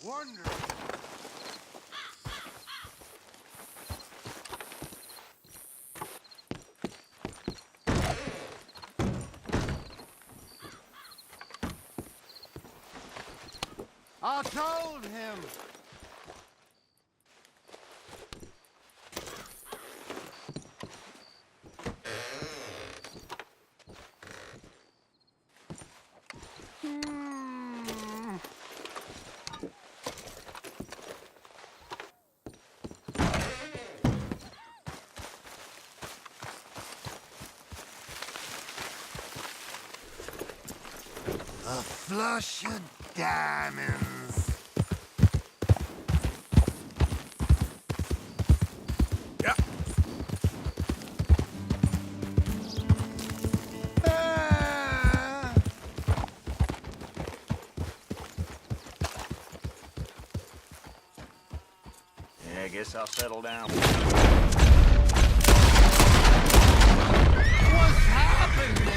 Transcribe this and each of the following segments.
Wonderful. I told him. A flush of diamonds. Yeah. Ah! Yeah, I guess I'll settle down. What's happening?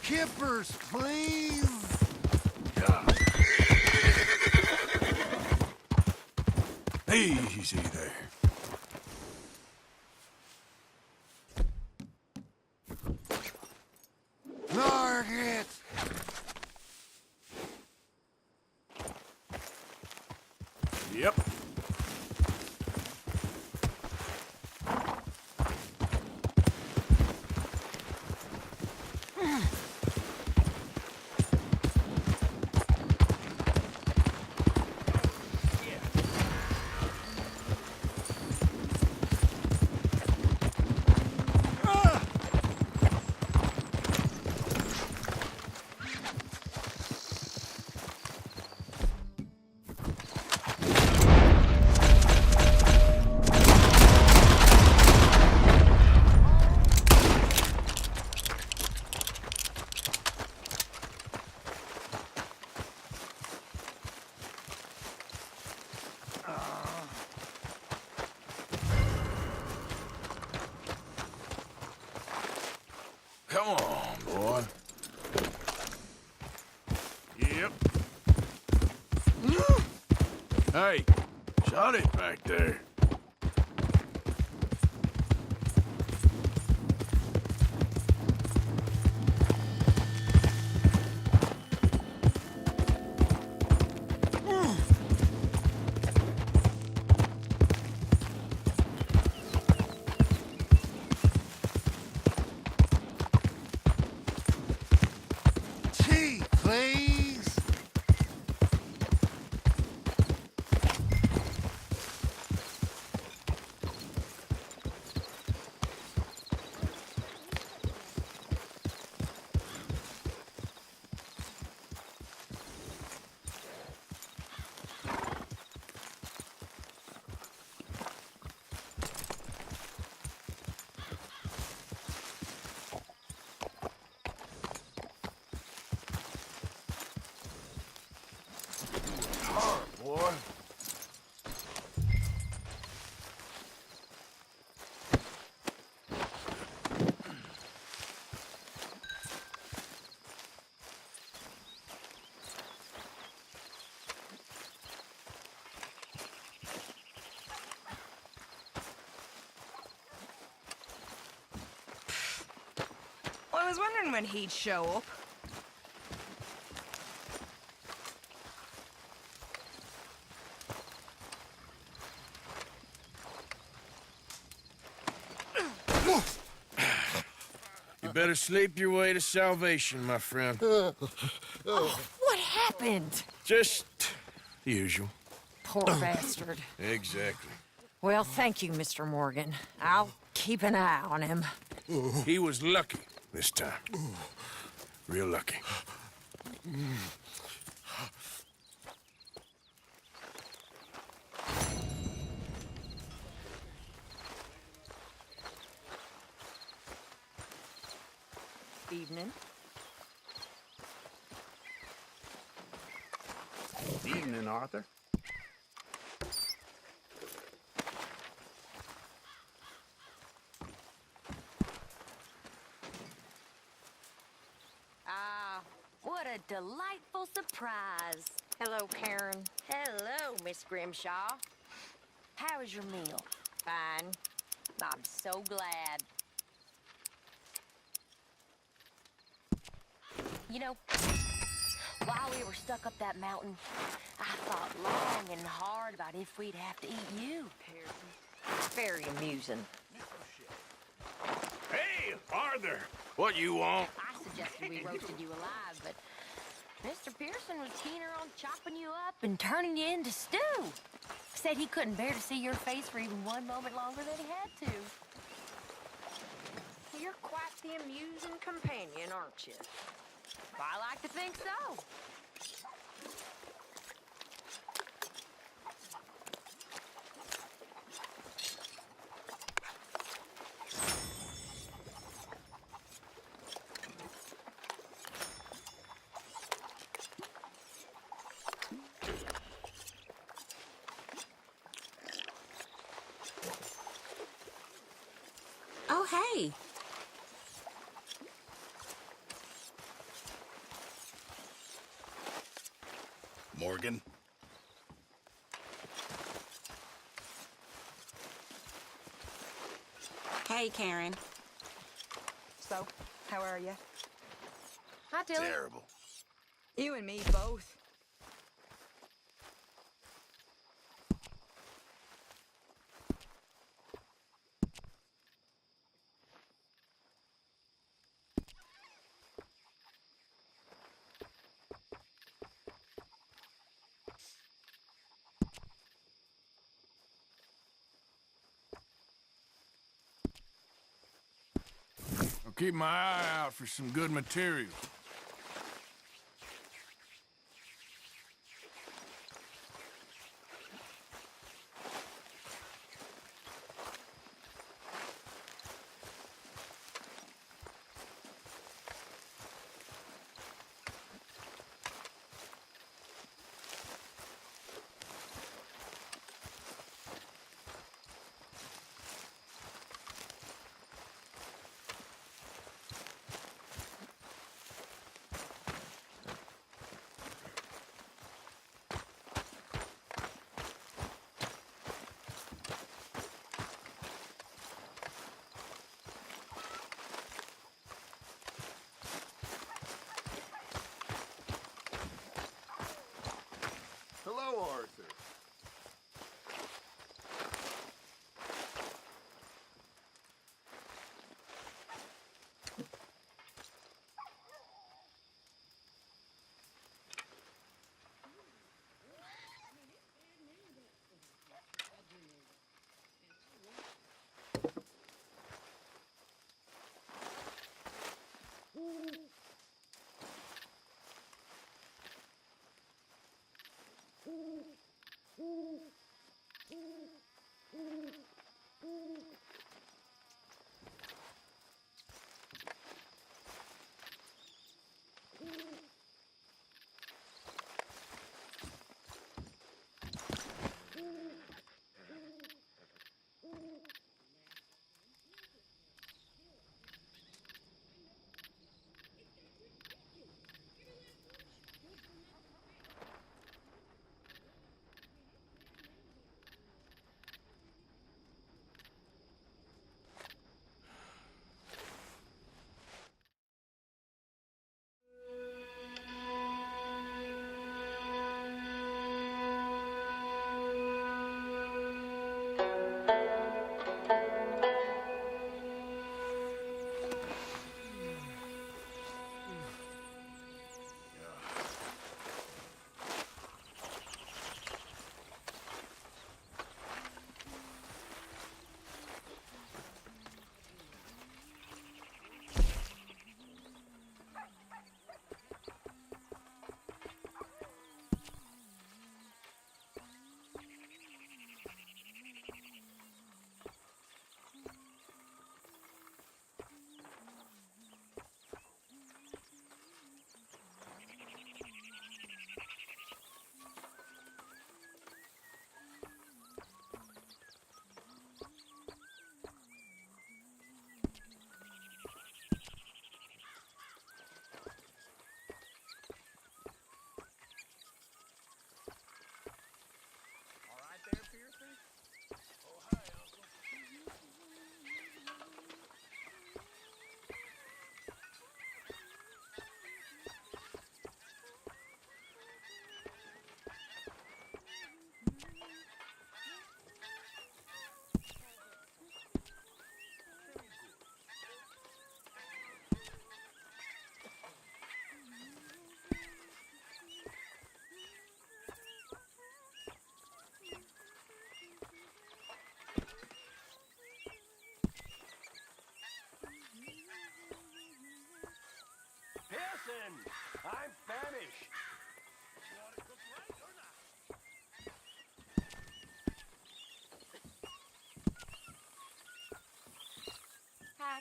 Kippers, please. God. Easy there. Target. Yep. Come on, boy. Yep. Hey, shut it back there. Tea, please. Boy. Well, I was wondering when he'd show up. You better sleep your way to salvation, my friend. What happened? Just the usual. Poor bastard. Exactly. Well, thank you, Mr. Morgan. I'll keep an eye on him. He was lucky this time. Real lucky. Evening. Evening, Arthur. Ah, what a delightful surprise. Hello, Karen. Hello, Miss Grimshaw. How was your meal? Fine. I'm so glad. You know, while we were stuck up that mountain, I thought long and hard about if we'd have to eat you, Pearson. Very amusing. Hey, Arthur! What you want? I suggested we roasted you alive, but Mr. Pearson was keener on chopping you up and turning you into stew. Said he couldn't bear to see your face for even one moment longer than he had to. You're quite the amusing companion, aren't you? I like to think so. Oh, hey. Morgan? Hey, Karen. So, how are you? Hi, Tilly. Terrible. You and me both. I'll keep my eye out for some good material.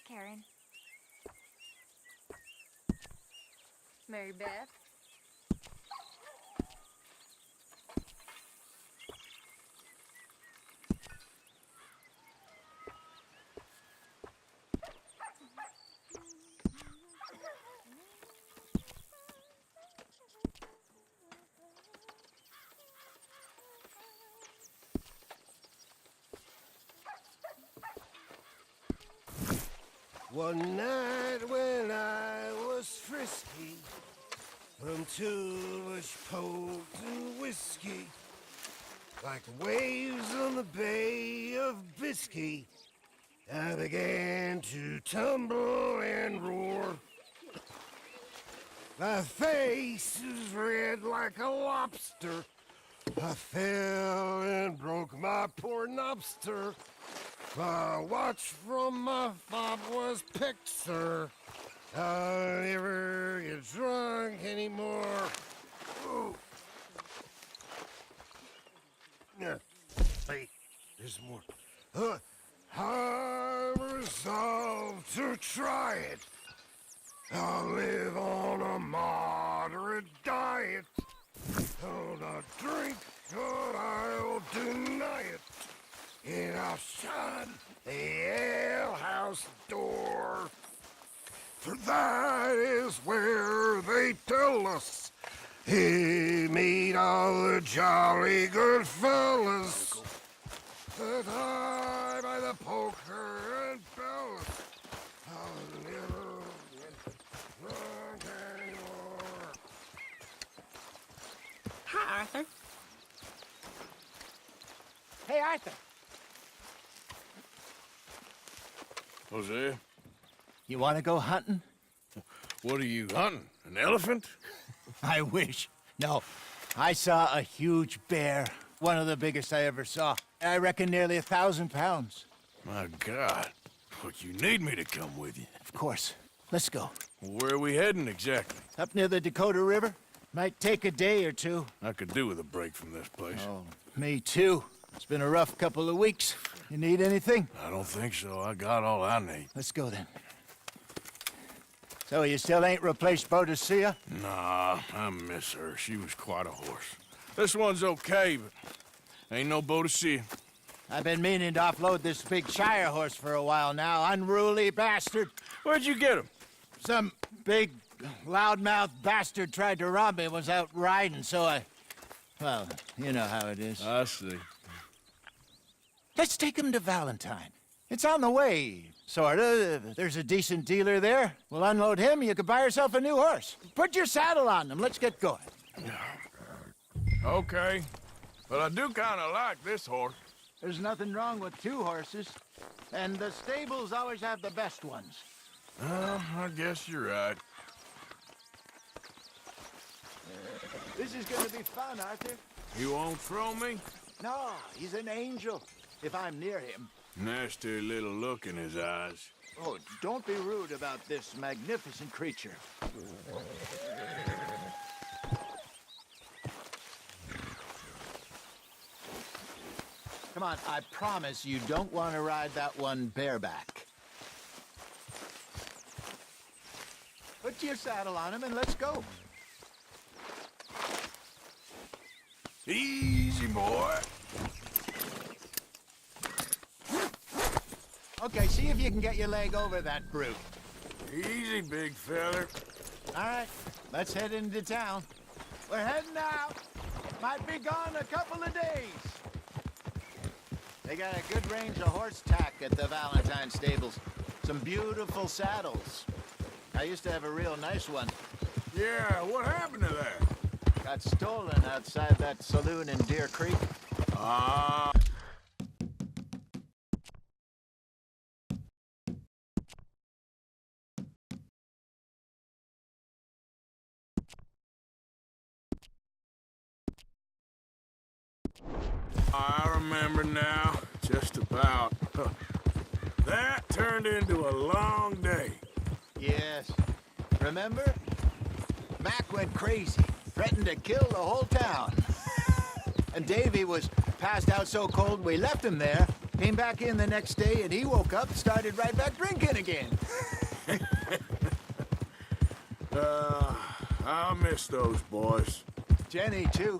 Karen. Mary Beth. One night when I was frisky, from toolish poke to whiskey, like waves on the Bay of Biscay, I began to tumble and roar. My face was red like a lobster. I fell and broke my poor knobster. My watch from my fob was picked, sir. I'll never get drunk anymore. Ooh. Yeah. Wait, there's more. I resolved to try it. I'll live on a moderate diet. I'll not drink, but I'll deny it. And I'll shun the alehouse door. For that is where they tell us he meet all the jolly good fellas. But I, by the poker and bells, I'll never get drunk anymore. Hi, Arthur. Hey, Arthur. Hosea, You want to go hunting? what are you hunting? An elephant? I wish. No, I saw a huge bear. One of the biggest I ever saw. I reckon nearly 1,000 pounds. My God. But you need me to come with you. Of course. Let's go. Where are we heading exactly? Up near the Dakota River. Might take a day or two. I could do with a break from this place. Oh, me too. It's been a rough couple of weeks. You need anything? I don't think so. I got all I need. Let's go then. So you still ain't replaced Boadicea? Nah, I miss her. She was quite a horse. This one's okay, but ain't no Boadicea. I've been meaning to offload this big Shire horse for a while now. Unruly bastard. Where'd you get him? Some big, loudmouth bastard tried to rob me, was out riding, so I... Well, you know how it is. I see. Let's take him to Valentine. It's on the way, sorta. There's a decent dealer there. We'll unload him, you can buy yourself a new horse. Put your saddle on him, let's get going. Okay. But I do kind of like this horse. There's nothing wrong with two horses. And the stables always have the best ones. Well, I guess you're right. This is gonna be fun, Arthur. You won't throw me? No, he's an angel, if I'm near him. Nasty little look in his eyes. Oh, don't be rude about this magnificent creature. Come on, I promise you don't want to ride that one bareback. Put your saddle on him and let's go. Easy, boy. Okay, see if you can get your leg over that brute. Easy, big feller. All right, let's head into town. We're heading out. Might be gone a couple of days. They got a good range of horse tack at the Valentine stables. Some beautiful saddles. I used to have a real nice one. Yeah, what happened to that? Got stolen outside that saloon in Deer Creek. Ah. I remember now, just about. That turned into a long day. Yes. Remember? Mac went crazy, threatened to kill the whole town. And Davy was passed out so cold we left him there, Came back in the next day, and he woke up and started right back drinking again. I'll miss those boys. Jenny, too.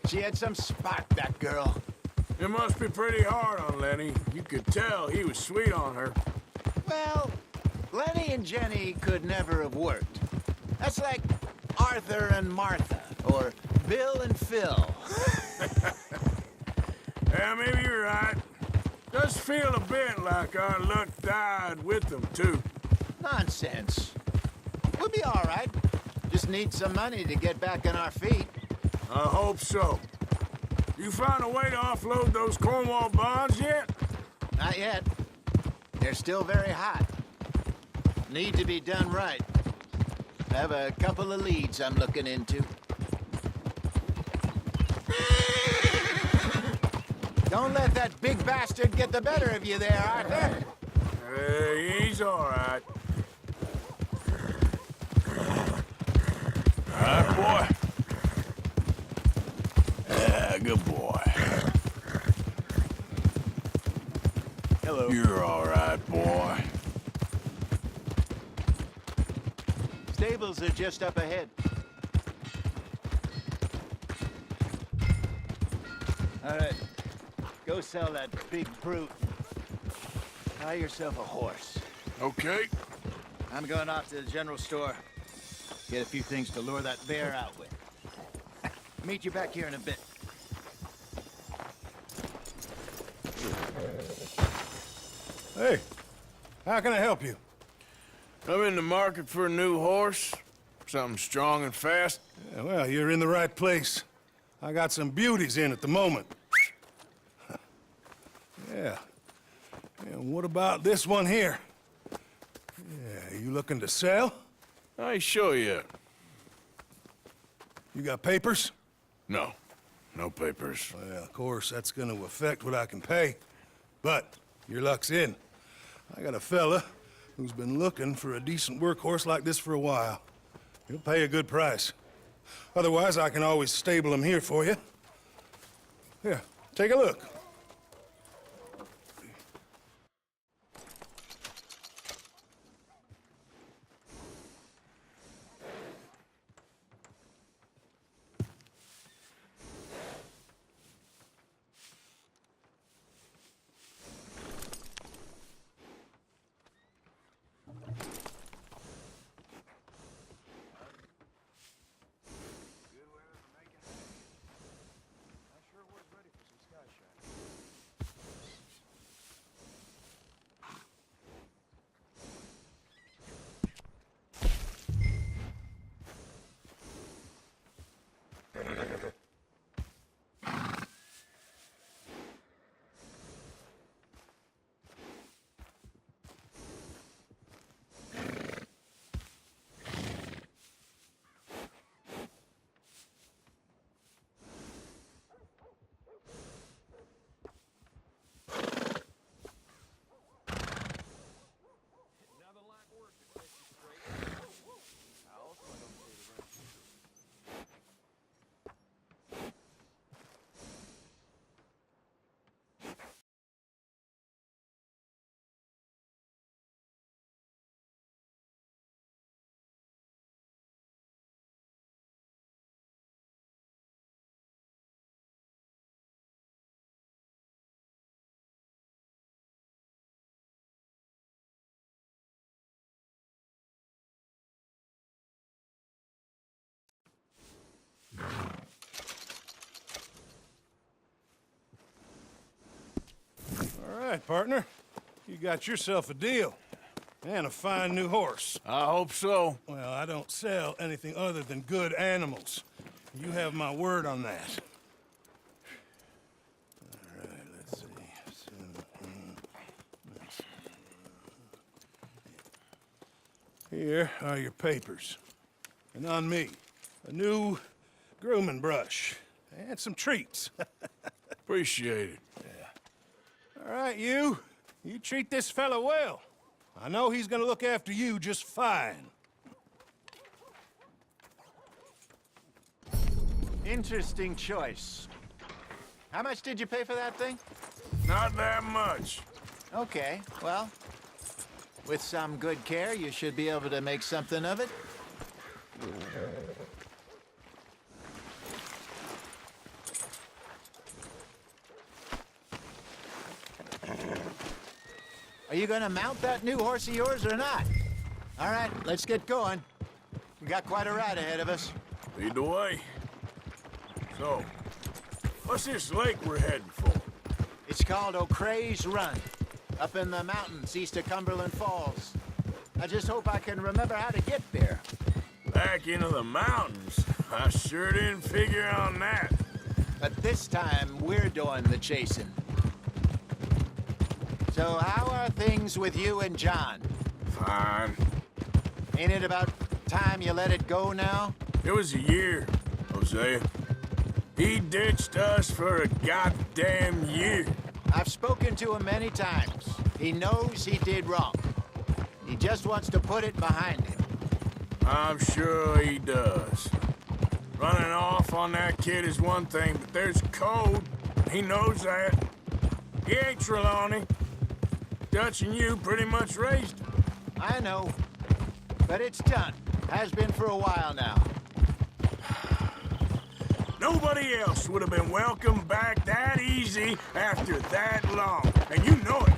She had some spark, that girl. It must be pretty hard on Lenny. You could tell he was sweet on her. Well, Lenny and Jenny could never have worked. That's like Arthur and Martha, or Bill and Phil. Yeah, maybe you're right. Does feel a bit like our luck died with them, too. Nonsense. We'll be all right. Just need some money to get back on our feet. I hope so. You found a way to offload those Cornwall bonds yet? Not yet. They're still very hot. Need to be done right. I have a couple of leads I'm looking into. Don't let that big bastard get the better of you there, Arthur. Hey, he's all right. All right, boy. Yeah, good boy. Hello. You're all right, boy. Stables are just up ahead. All right. Go sell that big brute. Buy yourself a horse. Okay. I'm going off to the general store. Get a few things to lure that bear out with. Meet you back here in a bit. Hey, how can I help you? I'm in the market for a new horse. Something strong and fast. Yeah, well, you're in the right place. I got some beauties in at the moment. Yeah. And what about this one here? Yeah, you looking to sell? I show you. You got papers? No. No papers. Well, of course, that's gonna affect what I can pay. But your luck's in. I got a fella who's been looking for a decent workhorse like this for a while. He'll pay a good price. Otherwise, I can always stable him here for you. Here, take a look. All right, partner. You got yourself a deal. And a fine new horse. I hope so. Well, I don't sell anything other than good animals. You have my word on that. All right, let's see. Here are your papers. And on me, a new grooming brush. And some treats. Appreciate it. All right, you. You treat this fella well. I know he's gonna look after you just fine. Interesting choice. How much did you pay for that thing? Not that much. Okay, well, with some good care, you should be able to make something of it. Are you gonna mount that new horse of yours or not? All right, let's get going. We got quite a ride ahead of us. Lead the way. So, what's this lake we're heading for? It's called O'Creagh's Run, up in the mountains east of Cumberland Falls. I just hope I can remember how to get there. Back into the mountains? I sure didn't figure on that. But this time, we're doing the chasing. So how are things with you and John? Fine. Ain't it about time you let it go now? It was a year, Hosea. He ditched us for a goddamn year. I've spoken to him many times. He knows he did wrong. He just wants to put it behind him. I'm sure he does. Running off on that kid is one thing, but there's code. He knows that. He ain't Trelawney. Dutch and you pretty much raised him. I know. But it's done. Has been for a while now. Nobody else would have been welcomed back that easy after that long. And you know it.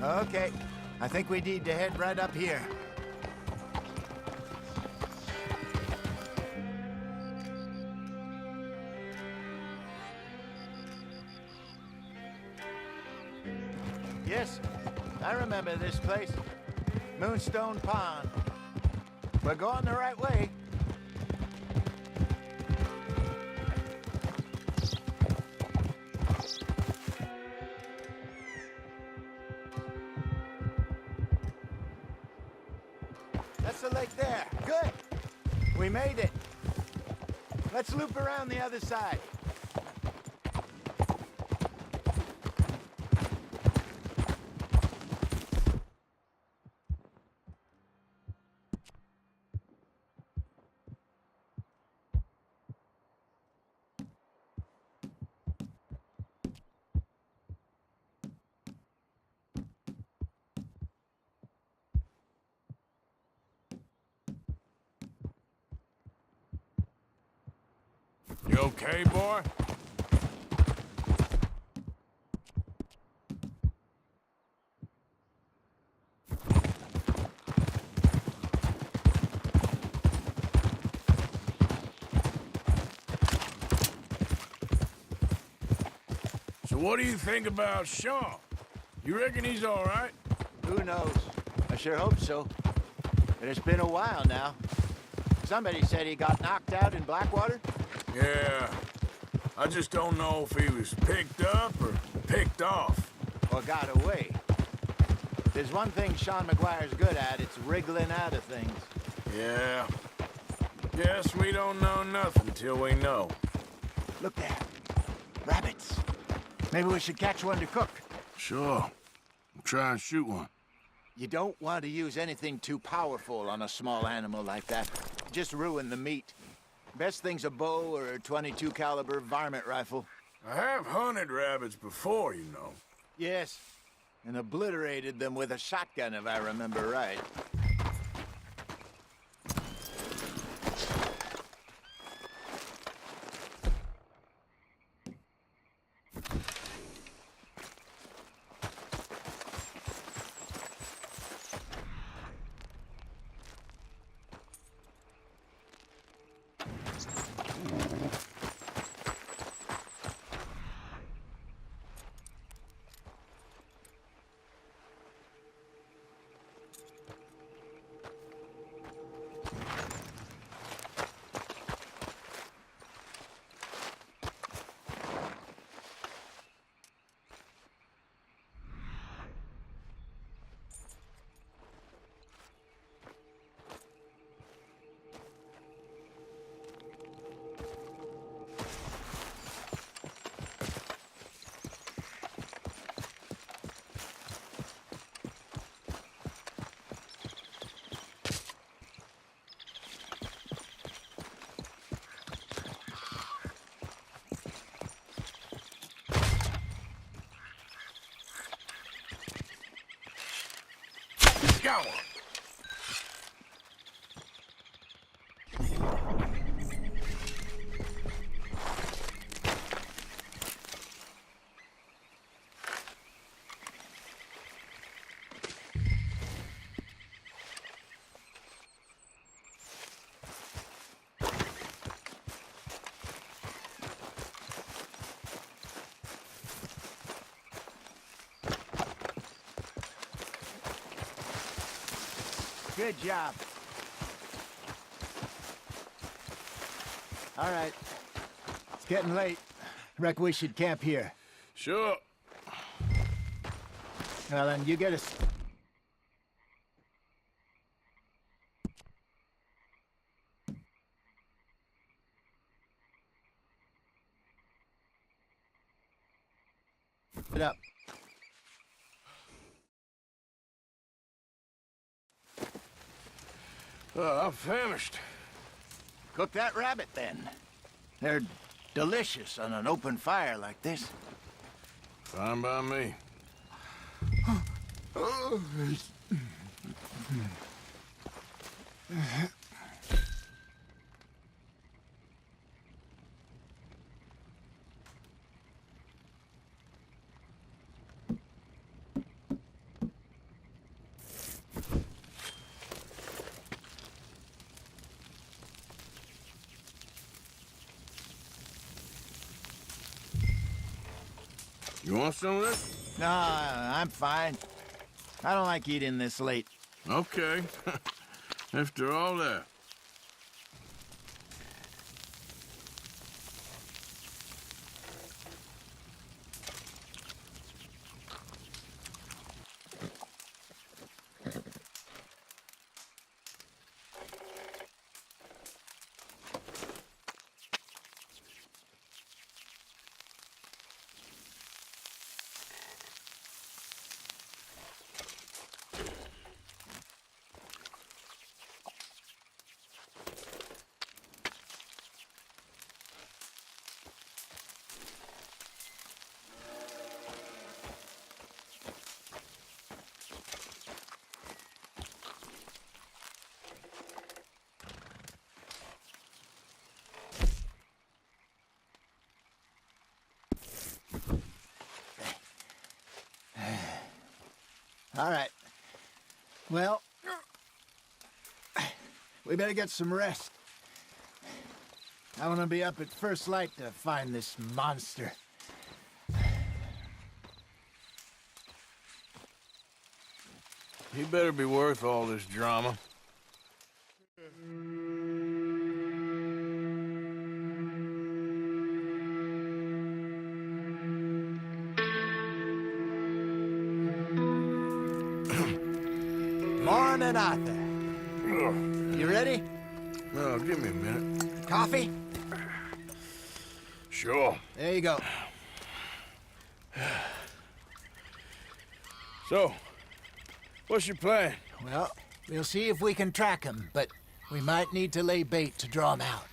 Okay. I think we need to head right up here. Yes, I remember this place. Moonstone Pond. We're going the right way. That's the lake there. Good. We made it. Let's loop around the other side. You okay, boy? So what do you think about Sean? You reckon he's all right? Who knows? I sure hope so. But it's been a while now. Somebody said he got knocked out in Blackwater. Yeah. I just don't know if he was picked up or picked off. Or got away. There's one thing Sean McGuire's good at, it's wriggling out of things. Yeah. Guess we don't know nothing till we know. Look there. Rabbits. Maybe we should catch one to cook. Sure. I'll try and shoot one. You don't want to use anything too powerful on a small animal like that. Just ruin the meat. Best thing's a bow or a .22 caliber varmint rifle. I have hunted rabbits before, you know. Yes, and obliterated them with a shotgun, if I remember right. power. Good job. All right. It's getting late. Reckon we should camp here. Sure. Well, then you get us. It up. I'm famished. Cook that rabbit, then. They're delicious on an open fire like this. Fine by me. You want some of this? No, I'm fine. I don't like eating this late. Okay. After all that. All right. Well, we better get some rest. I want to be up at first light to find this monster. He better be worth all this drama. Morning, Arthur. You ready? No, give me a minute. Coffee? Sure. There you go. So, what's your plan? Well, we'll see if we can track him, but we might need to lay bait to draw him out.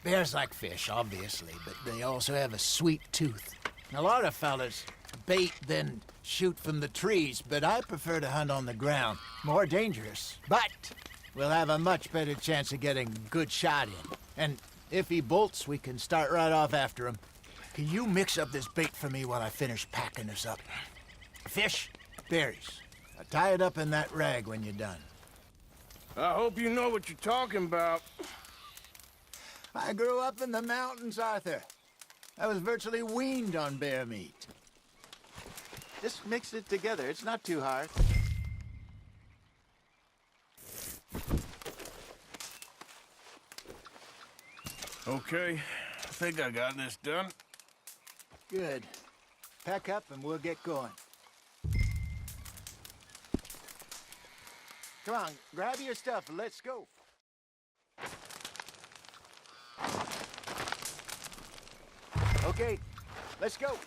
Bears like fish, obviously, but they also have a sweet tooth. A lot of fellas bait then shoot from the trees, but I prefer to hunt on the ground. More dangerous, but we'll have a much better chance of getting a good shot in. And if he bolts, we can start right off after him. Can you mix up this bait for me while I finish packing this up? Fish, berries. Tie it up in that rag when you're done. I hope you know what you're talking about. I grew up in the mountains, Arthur. I was virtually weaned on bear meat. Just mix it together. It's not too hard. Okay, I think I got this done. Good. Pack up and we'll get going. Come on, grab your stuff and let's go. Okay, let's go.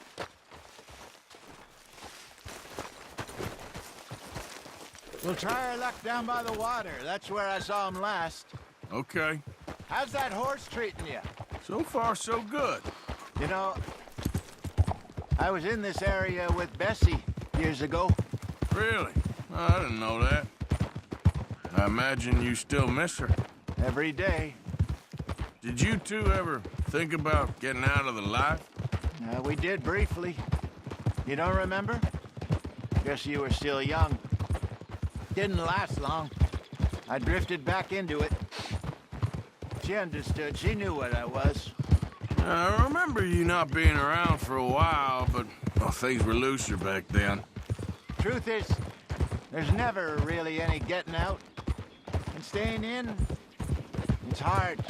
We'll try our luck down by the water. That's where I saw him last. Okay. How's that horse treating you? So far, so good. You know, I was in this area with Bessie years ago. Really? I didn't know that. I imagine you still miss her. Every day. Did you two ever think about getting out of the life? We did briefly. You don't remember? Guess you were still young. Didn't last long. I drifted back into it. She understood. She knew what I was. I remember you not being around for a while, but well, things were looser back then. Truth is, there's never really any getting out. And staying in, it's hard.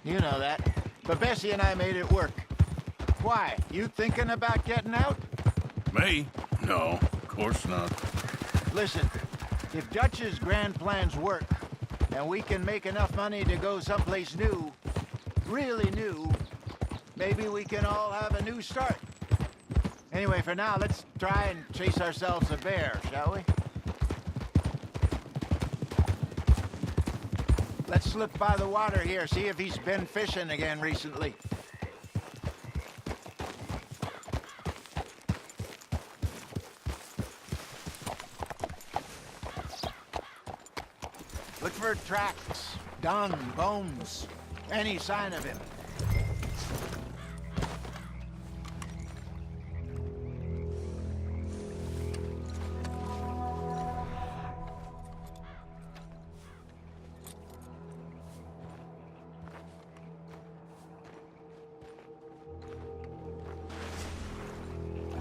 You know that. But Bessie and I made it work. Why? You thinking about getting out? Me? No, of course not. Listen, if Dutch's grand plans work, and we can make enough money to go someplace new, really new, maybe we can all have a new start. Anyway, for now, let's try and chase ourselves a bear, shall we? Let's slip by the water here, see if he's been fishing again recently. Look for tracks, dung, bones, any sign of him.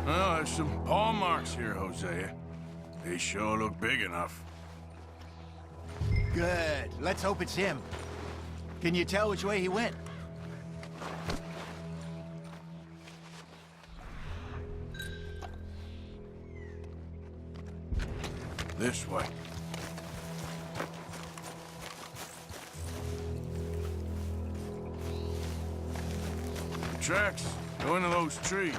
Well, there's some paw marks here, Hosea. They sure look big enough. Good. Let's hope it's him. Can you tell which way he went? This way. The tracks go into those trees.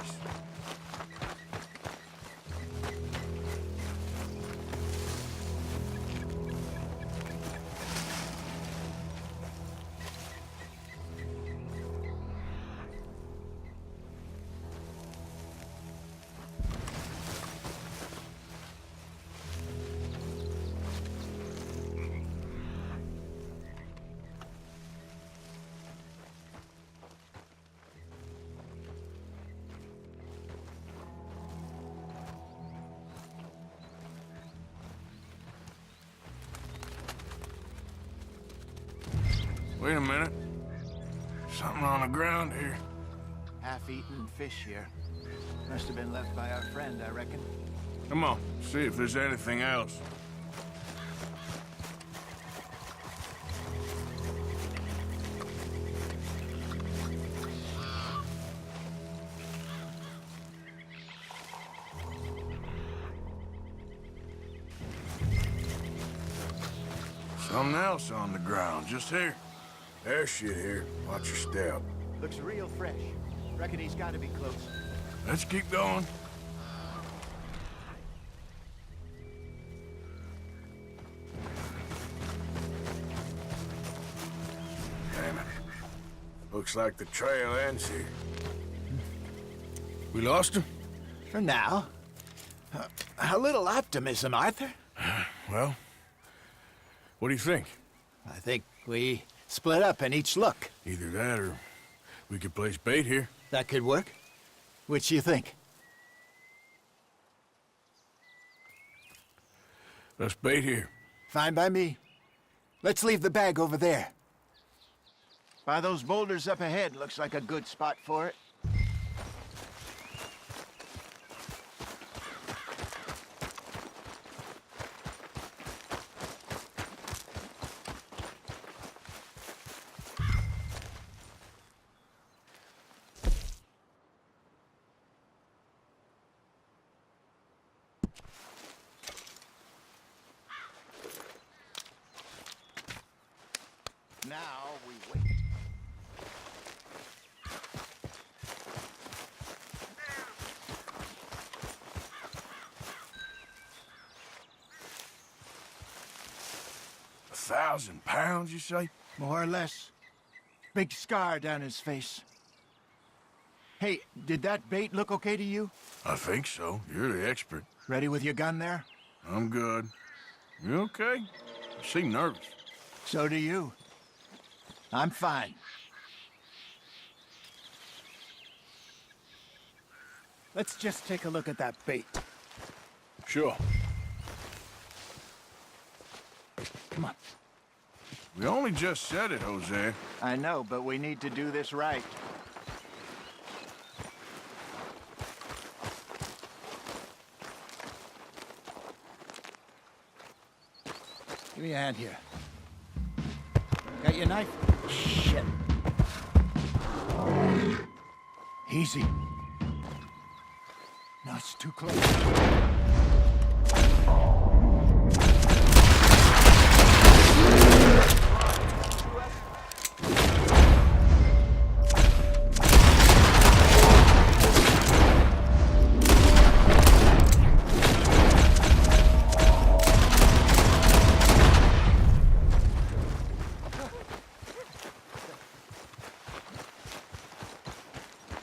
Wait a minute. Something on the ground here. Half-eaten fish here. Must have been left by our friend, I reckon. Come on, see if there's anything else. Something else on the ground, just here. There's shit here. Watch your step. Looks real fresh. Reckon he's got to be close. Let's keep going. Damn it. Looks like the trail ends here. We lost him? For now. A little optimism, Arthur. Well, what do you think? I think we split up and each look. Either that or we could place bait here. That could work. Which you think? Let's bait here. Fine by me. Let's leave the bag over there. By those boulders up ahead, looks like a good spot for it. Now we wait. £1,000, you say? More or less. Big scar down his face. Hey, did that bait look okay to you? I think so. You're the expert. Ready with your gun there? I'm good. You okay? seem nervous. So do you. I'm fine. Let's just take a look at that bait. Sure. Come on. We only just said it, Jose. I know, but we need to do this right. Give me a hand here. Got your knife? Shit. Easy. No, it's too close.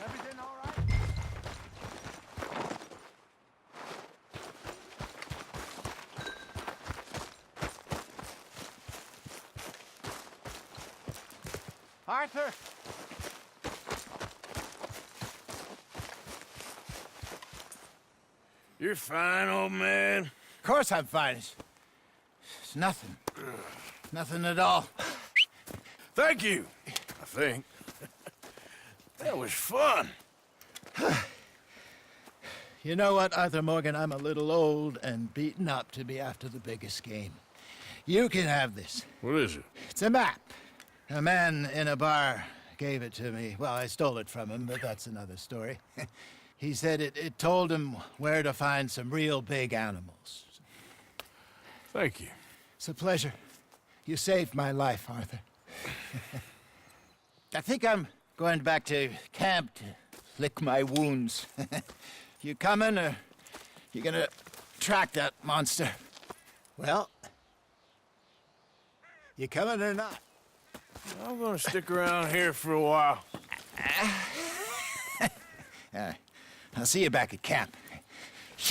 Everything all right? Arthur! You're fine, old man. Of course I'm fine. It's nothing. Nothing at all. Thank you, I think. That was fun. You know what, Arthur Morgan? I'm a little old and beaten up to be after the biggest game. You can have this. What is it? It's a map. A man in a bar gave it to me. Well, I stole it from him, but that's another story. He said it told him where to find some real big animals. Thank you. It's a pleasure. You saved my life, Arthur. I think I'm going back to camp to lick my wounds. You coming, or you gonna track that monster? Well, you coming or not? I'm gonna stick around here for a while. All right. I'll see you back at camp.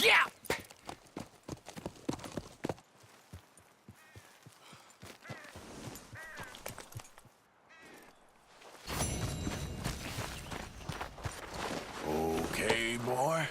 Yeah! Okay, boy.